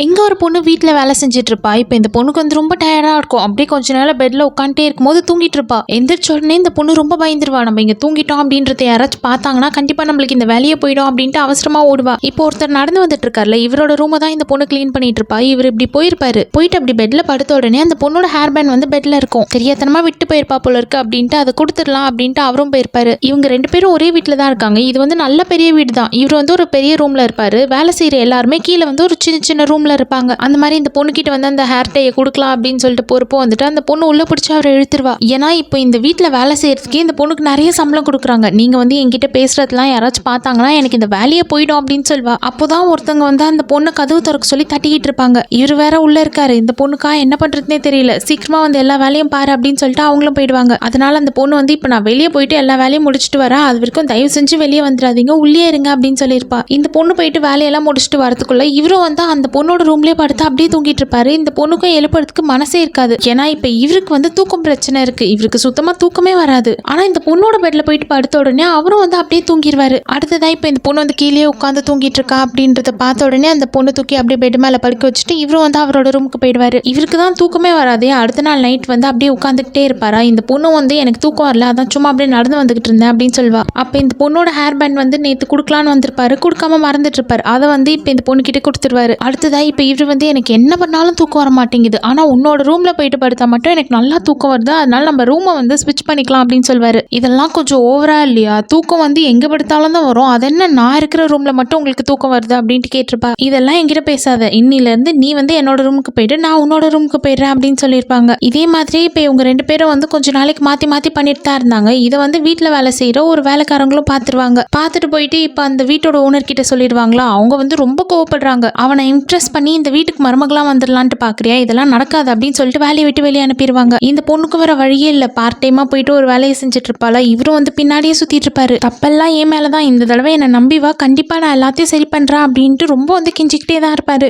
எங்க ஒரு பொண்ணு வீட்ல வேலை செஞ்சுட்டு இருப்பா. இப்ப இந்த பொண்ணுக்கு வந்து ரொம்ப டயர்டா இருக்கும். அப்படியே கொஞ்ச நேரம் பெட்ல உட்காந்துட்டே இருக்கும்போது தூங்கிட்டு இருப்பா. எந்திரிச்ச உடனே இந்த பொண்ணு ரொம்ப பயந்துருவா. நம்ம இங்க தூங்கிட்டோம் அப்படின்றத யாராச்சும் பார்த்தாங்கன்னா கண்டிப்பா நம்மளுக்கு இந்த வேலையே போயிடும் அப்படின்ட்டு அவசரமா ஓடுவா. இப்போ ஒருத்தர் நடந்து வந்துட்டு இருக்காருல, இவரோட ரூமை தான் இந்த பொண்ணு கிளீன் பண்ணிட்டு இருப்பா. இவர் இப்படி போயிருப்பாரு. போயிட்டு அப்படி பெட்ல படுத்த உடனே அந்த பொண்ணோட ஹேர் பேண்ட் வந்து பெட்ல இருக்கும். தெரியாதனமா விட்டு போயிருப்பா போல இருக்கு அப்படின்ட்டு அதை கொடுத்துடலாம் அப்படின்ட்டு அவரும் போயிருப்பாரு. இவங்க ரெண்டு பேரும் ஒரே வீட்டுல தான் இருக்காங்க. இது வந்து நல்ல பெரிய வீடு தான். இவர் வந்து ஒரு பெரிய ரூம்ல இருப்பாரு. வேலை செய்யற எல்லாருமே கீழே வந்து ஒரு சின்ன சின்ன ரூம்ல இருப்பாங்க. அந்த மாதிரி இந்த பொண்ணுகிட்ட வந்து அந்த ஹேர் டையை கொடுக்கலாம் அப்படின்னு சொல்லிட்டு போறப்போ வந்துட்டு அந்த பொண்ணு உள்ள பிடிச்சி அவரை இழுத்துருவா. ஏன்னா இப்போ இந்த வீட்டுல வேலை செய்யறதுக்கே இந்த பொண்ணுக்கு நிறைய சம்பளம் கொடுக்குறாங்க. நீங்க வந்து என்கிட்ட பேசுறதுலாம் யாராச்சும் பார்த்தாங்கன்னா எனக்கு இந்த வேலையை போயிடும் அப்படின்னு சொல்வா. அப்போதான் ஒருத்தவங்க வந்து அந்த பொண்ணு கதவு திறக்க சொல்லி தட்டிக்கிட்டு இருப்பாங்க. இவர் வேற உள்ள இருக்காரு. இந்த பொண்ணுக்கா என்ன பண்றதுனே தெரியல. சீக்கிரமா வந்து எல்லா வேலையும் பாரு அப்படின்னு சொல்லிட்டு அவங்களும் போயிடுவாங்க. அதனால அந்த பொண்ணு வந்து இப்ப நான் வெளியே போயிட்டு எல்லா வேலையும் முடிச்சுட்டு வரேன், அது வரைக்கும் தயவு செஞ்சு வெளியே வந்துடாதீங்க, உள்ளே இருங்க அப்படின்னு சொல்லியிருப்பா. இந்த பொண்ணு போயிட்டு வேலையெல்லாம் முடிச்சுட்டு வரதுக்குள்ள இவரும் வந்து அந்த பொண்ணோட ரூம்லயே படுத்து அப்படியே தூங்கிட்டு இருப்பாரு. இந்த பொண்ணுக்கும் எழுப்புறதுக்கு மனசே இருக்காது. ஏன்னா இப்ப இவருக்கு வந்து தூக்கம் பிரச்சனை இருக்கு. இவருக்கு சுத்தமா தூக்கமே வராது. ஆனா இந்த பொண்ணோட பெட்ல போயிட்டு படுத்த உடனே அவரும் வந்து அப்படியே தூங்கிடுவாரு. அடுத்ததா இப்ப இந்த பொண்ணு வந்து கீழே உட்காந்து தூங்கிட்டு இருக்கா அப்படின்றத பார்த்த உடனே அந்த பொண்ணு தூக்கி அப்படியே பெட் மேல படுக்க வச்சுட்டு இவரும் வந்து அவரோட ரூமுக்கு போயிடுவாரு. இவருக்கு தான் தூக்கமே வராதே. அடுத்த நாள் நைட் வந்து அப்படியே உட்காந்துக்கிட்டே இருப்பாரா. இந்த பொண்ணு வந்து எனக்கு தூக்கம் வரல, அதான் சும்மா அப்படியே நடந்து வந்துகிட்டு இருந்தேன் அப்படின்னு சொல்வா. அப்ப இந்த பொண்ணோட ஹேர் பேண்ட் வந்து நேத்து குடுக்கலான்னு வந்திருப்பாரு, கொடுக்காம மறந்துட்டு இருப்பாரு. அதை வந்து இப்ப இந்த பொண்ணு கிட்ட கொடுத்துருவாரு. அடுத்ததா இப்ப இவர் வந்து எனக்கு என்ன பண்ணாலும் தூக்கம் வர மாட்டேங்குது, ஆனா உன்னோட ரூம்ல போயிட்டு படுத்தா மட்டும் எனக்கு நல்லா தூக்கம் வருது, அதனால நம்ம ரூமை வந்து ஸ்விட்ச் பண்ணிக்கலாம் அப்படின்னு சொல்வாரு. இதெல்லாம் கொஞ்சம் ஓவரா இல்லையா? தூக்கம் வந்து எங்க படுத்தாலும் தான் வரும், அது என்ன நான் இருக்கிற ரூம்ல மட்டும் உங்களுக்கு தூக்கம் வருது அப்படின்ட்டு கேட்டிருப்பா. இதெல்லாம் என்கிட்ட பேசாத, இன்னில இருந்து நீ வந்து என்னோட ரூமுக்கு போயிட்டு நான் உன்னோட ரூமுக்கு போயிடுறேன் அப்படின்னு சொல்லியிருப்பாங்க. இதே மாதிரி இப்ப இவங்க ரெண்டு பேரும் வந்து கொஞ்ச நாளைக்கு மாத்தி மாத்தி பண்ணிட்டு தான் இருந்தாங்க. இதை வந்து வீட்டுல வேலை செய்யற ஒரு வேலைக்காரங்களும் பாத்துருவாங்க. பார்த்துட்டு போயிட்டு இப்ப அந்த வீட்டோட ஓனர் கிட்ட சொல்லிடுவாங்களா. அவங்க வந்து ரொம்ப கோவப்படுறாங்க. அவனை இம்ப்ரெஸ் பண்ணி இந்த வீட்டுக்கு மருமகளா வந்துடலான்ட்டு பாக்குறியா, இதெல்லாம் நடக்காது அப்படின்னு சொல்லிட்டு வேலையை விட்டு வெளியே அனுப்பிடுவாங்க. இந்த பொண்ணுக்கு வர வழியே இல்ல. பார்ட் டைமா போயிட்டு ஒரு வேலையை செஞ்சுட்டு இருப்பாளா. இவரும் வந்து பின்னாடியே சுத்திட்டு இருப்பாரு. தப்பெல்லாம் என் மேலதான், இந்த தடவை என்னை நம்பி வா, கண்டிப்பா நான் எல்லாத்தையும் சரி பண்றேன் அப்படின்ட்டு ரொம்ப வந்து கெஞ்சிக்கிட்டே தான் இருப்பாரு.